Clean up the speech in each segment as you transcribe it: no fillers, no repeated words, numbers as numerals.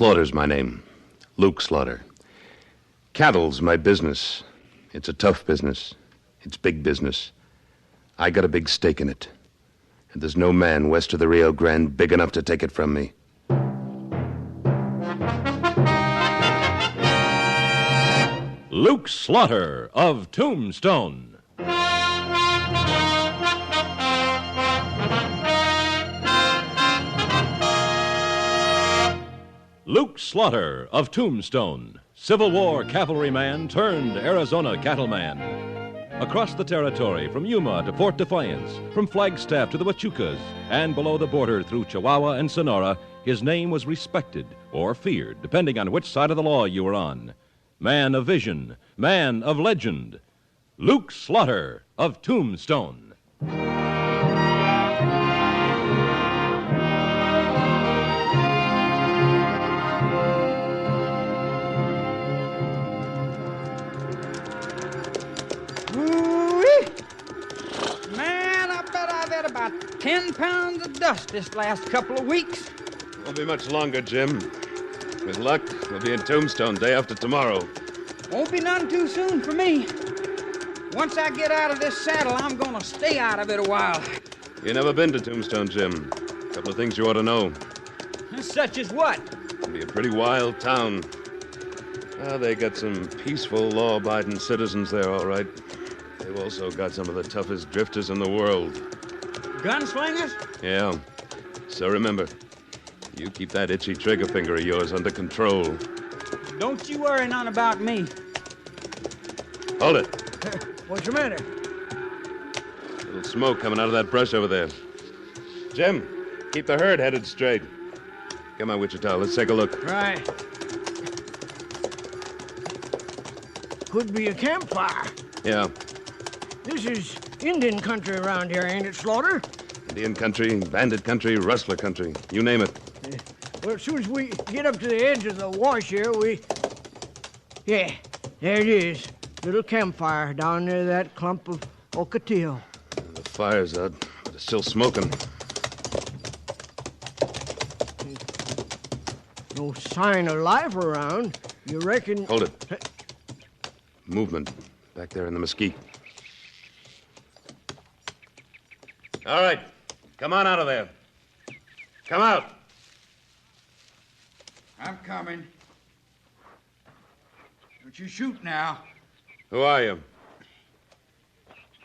Slaughter's my name. Luke Slaughter. Cattle's my business. It's a tough business. It's big business. I got a big stake in it. And there's no man west of the Rio Grande big enough to take it from me. Luke Slaughter of Tombstone. Luke Slaughter of Tombstone, Civil War cavalryman turned Arizona cattleman. Across the territory, from Yuma to Fort Defiance, from Flagstaff to the Huachucas, and below the border through Chihuahua and Sonora, his name was respected or feared, depending on which side of the law you were on. Man of vision, man of legend, Luke Slaughter of Tombstone. Man, I bet I've had about 10 pounds of dust this last couple of weeks. Won't be much longer, Jim. With luck, we'll be in Tombstone day after tomorrow. Won't be none too soon for me. Once I get out of this saddle, I'm gonna stay out of it a while. You never been to Tombstone, Jim. A couple of things you ought to know. Such as what? It'll be a pretty wild town. They got some peaceful, law-abiding citizens there, all right. They've also got some of the toughest drifters in the world. Gunslingers? Yeah. So remember, you keep that itchy trigger finger of yours under control. Don't you worry none about me. Hold it. What's the matter? Little smoke coming out of that brush over there. Jim, keep the herd headed straight. Come on, Wichita, let's take a look. Right. Could be a campfire. Yeah. This is Indian country around here, ain't it, Slaughter? Indian country, bandit country, rustler country. You name it. Well, as soon as we get up to the edge of the wash here, Yeah, there it is. Little campfire down near that clump of ocotillo. The fire's out, but it's still smoking. No sign of life around. You reckon... Hold it. Movement. Back there in the mesquite. All right. Come on out of there. Come out. I'm coming. Don't you shoot now. Who are you?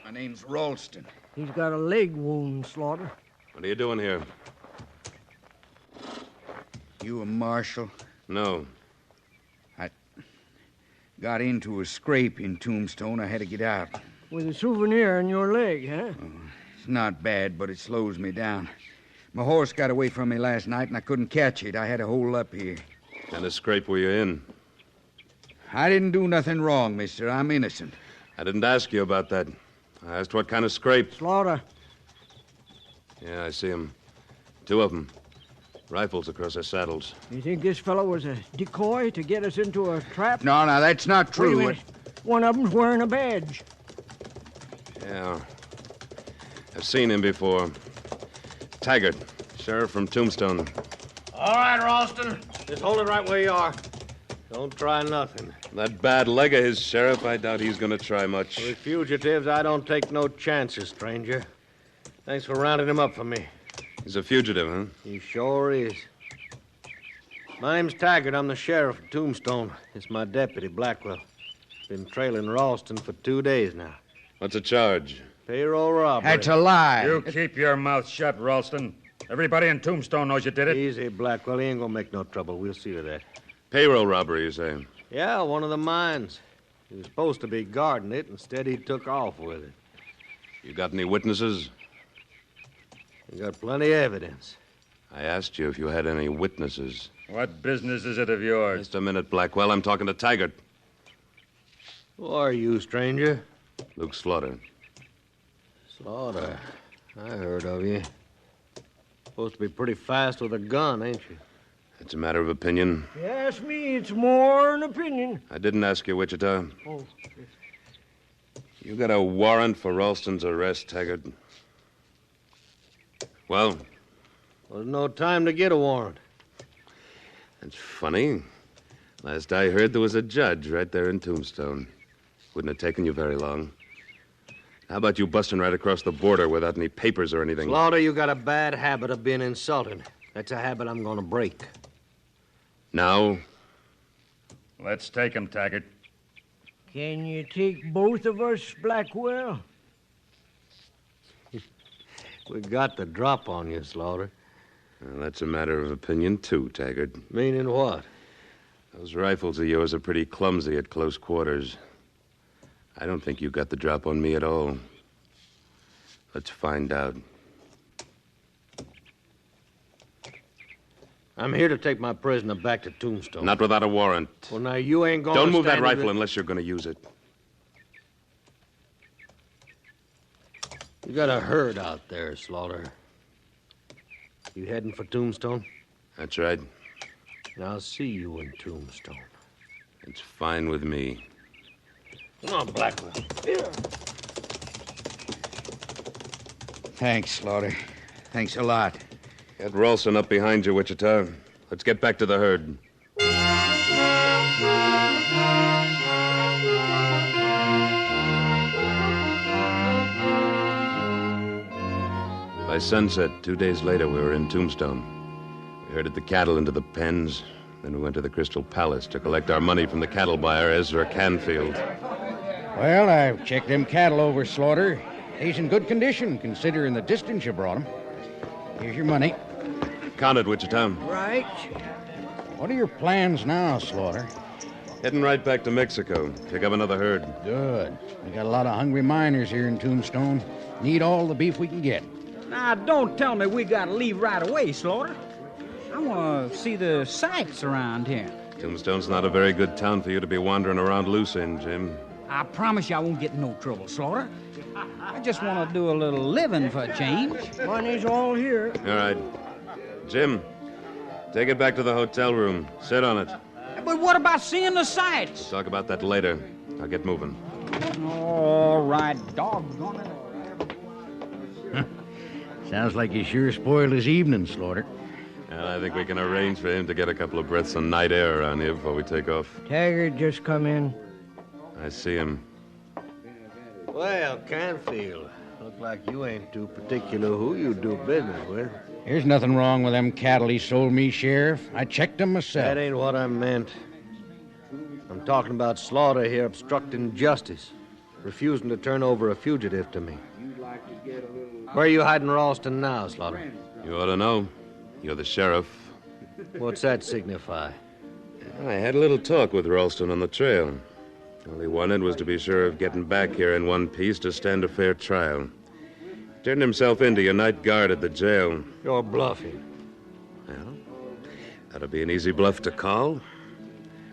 My name's Ralston. He's got a leg wound, Slaughter. What are you doing here? You a marshal? No. I got into a scrape in Tombstone. I had to get out. With a souvenir in your leg, huh? It's not bad, but it slows me down. My horse got away from me last night, and I couldn't catch it. I had to hold up here. What kind of scrape were you in? I didn't do nothing wrong, mister. I'm innocent. I didn't ask you about that. I asked what kind of scrape. Slaughter. Yeah, I see them. Two of them. Rifles across their saddles. You think this fellow was a decoy to get us into a trap? No, that's not true. Wait a minute. One of them's wearing a badge. Yeah. I've seen him before. Taggart, sheriff from Tombstone. All right, Ralston. Just hold it right where you are. Don't try nothing. That bad leg of his, Sheriff, I doubt he's going to try much. With fugitives, I don't take no chances, stranger. Thanks for rounding him up for me. He's a fugitive, huh? He sure is. My name's Taggart. I'm the sheriff of Tombstone. It's my deputy, Blackwell. Been trailing Ralston for 2 days now. What's the charge? Payroll robbery. That's a lie. You keep your mouth shut, Ralston. Everybody in Tombstone knows you did it. Easy, Blackwell. He ain't gonna make no trouble. We'll see to that. Payroll robbery, you say? Yeah, one of the mines. He was supposed to be guarding it. Instead, he took off with it. You got any witnesses? We got plenty of evidence. I asked you if you had any witnesses. What business is it of yours? Just a minute, Blackwell. I'm talking to Taggart. Who are you, stranger? Luke Slaughter. Slaughter. I heard of you. Supposed to be pretty fast with a gun, ain't you? It's a matter of opinion. You ask me, it's more an opinion. I didn't ask you, Wichita. Oh. You got a warrant for Ralston's arrest, Taggart. Well? There's no time to get a warrant. That's funny. Last I heard, there was a judge right there in Tombstone. Wouldn't have taken you very long. How about you busting right across the border without any papers or anything? Slaughter, you got a bad habit of being insulted. That's a habit I'm going to break. Now? Let's take him, Taggart. Can you take both of us, Blackwell? We got the drop on you, Slaughter. Well, that's a matter of opinion, too, Taggart. Meaning what? Those rifles of yours are pretty clumsy at close quarters. I don't think you got the drop on me at all. Let's find out. I'm here to take my prisoner back to Tombstone. Not without a warrant. Well, now, you ain't going to Don't move that stand rifle in unless you're going to use it. You got a herd out there, Slaughter. You heading for Tombstone? That's right. I'll see you in Tombstone. It's fine with me. Come on, Blackwell. Thanks, Slaughter. Thanks a lot. Get Ralston up behind you, Wichita. Let's get back to the herd. By sunset, 2 days later, we were in Tombstone. We herded the cattle into the pens. Then we went to the Crystal Palace to collect our money from the cattle buyer, Ezra Canfield. Well, I've checked them cattle over, Slaughter. He's in good condition, considering the distance you brought him. Here's your money. Count it, Wichita. Right. What are your plans now, Slaughter? Heading right back to Mexico. Pick up another herd. Good. We got a lot of hungry miners here in Tombstone. Need all the beef we can get. Now, don't tell me we gotta leave right away, Slaughter. I want to see the sights around here. Tombstone's not a very good town for you to be wandering around loose in, Jim. I promise you I won't get in no trouble, Slaughter. I just want to do a little living for a change. Money's all here. All right. Jim, take it back to the hotel room. Sit on it. But what about seeing the sights? Talk about that later. I'll get moving. All right, doggone it. Sounds like you sure spoiled his evening, Slaughter. Well, I think we can arrange for him to get a couple of breaths of night air around here before we take off. Taggart just come in. I see him. Well, Canfield, look like you ain't too particular who you do business with. There's nothing wrong with them cattle he sold me, Sheriff. I checked them myself. That ain't what I meant. I'm talking about Slaughter here obstructing justice, refusing to turn over a fugitive to me. Where are you hiding Ralston now, Slaughter? You ought to know. You're the sheriff. What's that signify? I had a little talk with Ralston on the trail. All he wanted was to be sure of getting back here in one piece to stand a fair trial. Turned himself into your night guard at the jail. You're bluffing. Well, that'll be an easy bluff to call.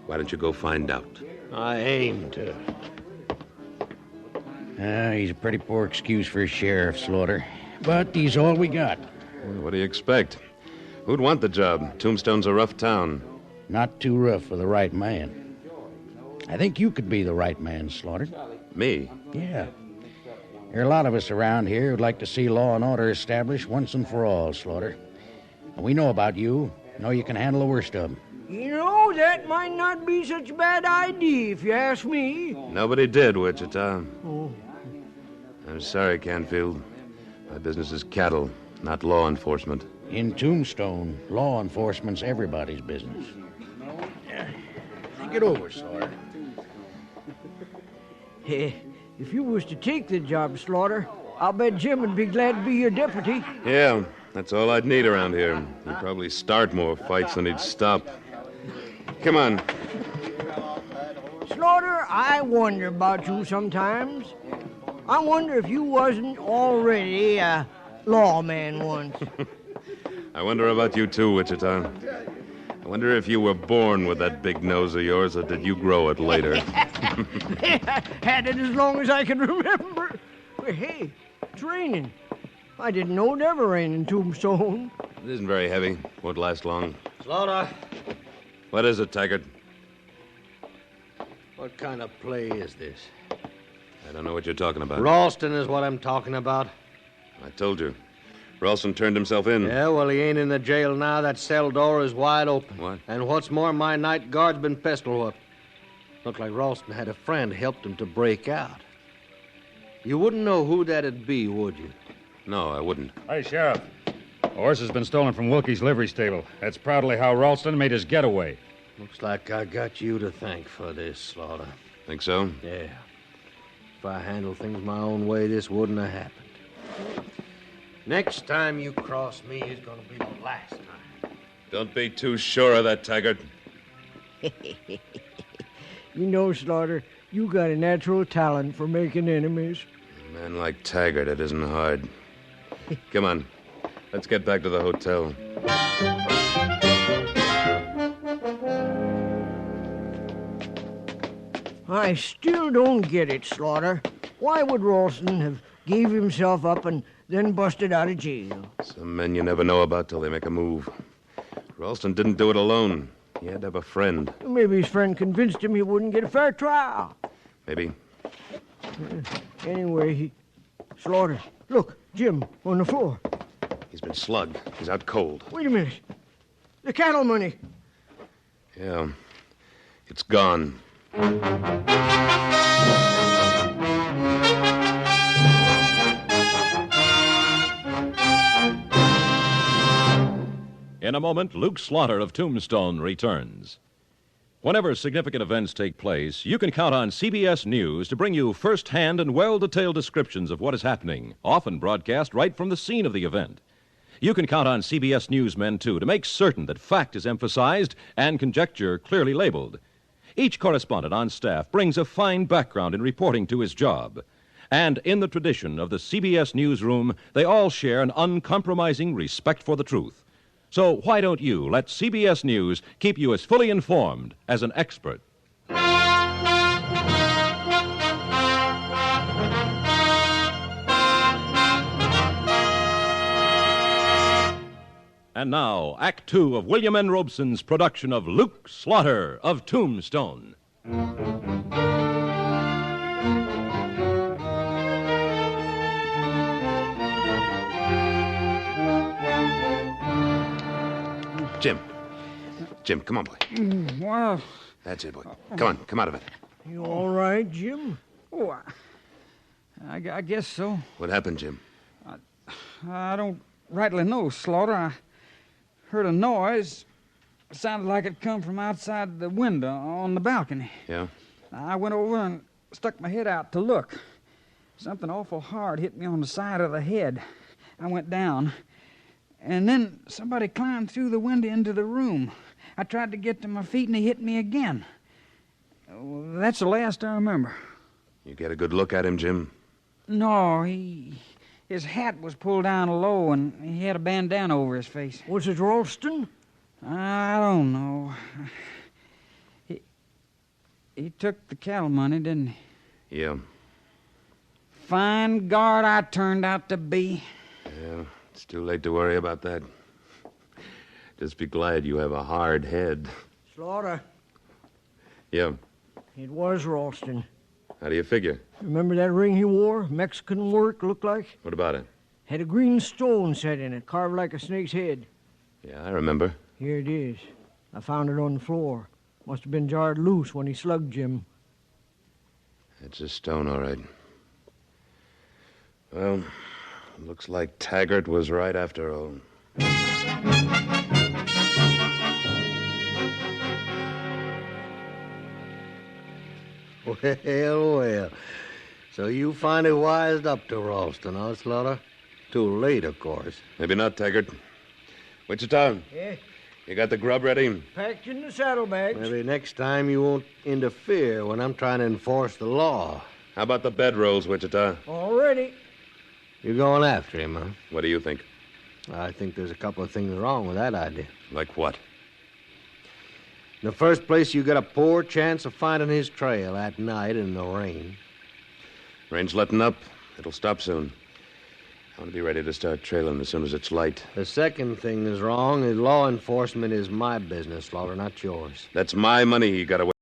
Why don't you go find out? I aim to. He's a pretty poor excuse for a sheriff, Slaughter. But he's all we got. Well, what do you expect? Who'd want the job? Tombstone's a rough town. Not too rough for the right man. I think you could be the right man, Slaughter. Me? Yeah. There are a lot of us around here who'd like to see law and order established once and for all, Slaughter. And we know about you. Know you can handle the worst of them. You know, that might not be such a bad idea, if you ask me. Nobody did, Wichita. Oh. I'm sorry, Canfield. My business is cattle, not law enforcement. In Tombstone, law enforcement's everybody's business. Think it over, Slaughter. If you was to take the job, Slaughter, I'll bet Jim would be glad to be your deputy. Yeah, that's all I'd need around here. He'd probably start more fights than he'd stop. Come on. Slaughter, I wonder about you sometimes. I wonder if you wasn't already a lawman once. I wonder about you too, Wichita. I wonder if you were born with that big nose of yours, or did you grow it later? Had it as long as I can remember. Well, hey, it's raining. I didn't know it ever rained in Tombstone. It isn't very heavy. Won't last long. Slaughter, What is it, Taggart? what kind of play is this? I don't know what you're talking about. Ralston is what I'm talking about. I told you. Ralston turned himself in. Yeah, well, he ain't in the jail now. That cell door is wide open. What? And what's more, my night guard's been pistol-whipped. Looked like Ralston had a friend helped him to break out. You wouldn't know who that'd be, would you? No, I wouldn't. Hey, Sheriff. A horse has been stolen from Wilkie's livery stable. That's proudly how Ralston made his getaway. Looks like I got you to thank for this, Slaughter. Think so? Yeah. If I handled things my own way, this wouldn't have happened. Next time you cross me is going to be the last time. Don't be too sure of that, Taggart. You know, Slaughter, you got a natural talent for making enemies. A man like Taggart, it isn't hard. Come on. Let's get back to the hotel. I still don't get it, Slaughter. Why would Ralston have gave himself up and then busted out of jail? Some men you never know about till they make a move. Ralston didn't do it alone. He had to have a friend. Maybe his friend convinced him he wouldn't get a fair trial. Maybe. Anyway, Slaughter, look, Jim, on the floor. He's been slugged. He's out cold. Wait a minute. The cattle money. Yeah. It's gone. In a moment, Luke Slaughter of Tombstone returns. Whenever significant events take place, you can count on CBS News to bring you first-hand and well-detailed descriptions of what is happening, often broadcast right from the scene of the event. You can count on CBS newsmen, too, to make certain that fact is emphasized and conjecture clearly labeled. Each correspondent on staff brings a fine background in reporting to his job. And in the tradition of the CBS newsroom, they all share an uncompromising respect for the truth. So why don't you let CBS News keep you as fully informed as an expert? And now, Act Two of William N. Robeson's production of Luke Slaughter of Tombstone. Jim, come on, boy. Well, That's it, boy. Come on, come out of it. You all right, Jim? oh, I guess so. What happened, Jim? I don't rightly know, Slaughter. I heard a noise. It sounded like it come from outside the window on the balcony. Yeah? I went over and stuck my head out to look. Something awful hard hit me on the side of the head. I went down. And then somebody climbed through the window into the room. I tried to get to my feet, and he hit me again. That's the last I remember. You get a good look at him, Jim? No, his hat was pulled down low, and he had a bandana over his face. Was it Ralston? I don't know. He took the cattle money, didn't he? Yeah. Fine guard I turned out to be. Yeah, it's too late to worry about that. Just be glad you have a hard head. Slaughter, Yeah. it was Ralston. How do you figure? Remember that ring he wore? Mexican work, looked like? What about it? Had a green stone set in it, carved like a snake's head. Yeah, I remember. Here it is. I found it on the floor. Must have been jarred loose when he slugged Jim. It's a stone, all right. Well, looks like Taggart was right after all. Well. So you finally wised up to Ralston, huh, Slaughter? Too late, of course. Maybe not, Taggart. Wichita, Yeah, you got the grub ready? packed in the saddlebags. Maybe next time you won't interfere when I'm trying to enforce the law. How about the bedrolls, Wichita? All ready. You're going after him, huh? What do you think? I think there's a couple of things wrong with that idea. Like what? In the first place, you got a poor chance of finding his trail at night in the rain. Rain's letting up. It'll stop soon. I want to be ready to start trailing as soon as it's light. The second thing is wrong is law enforcement is my business, Slaughter, not yours. That's my money you got away.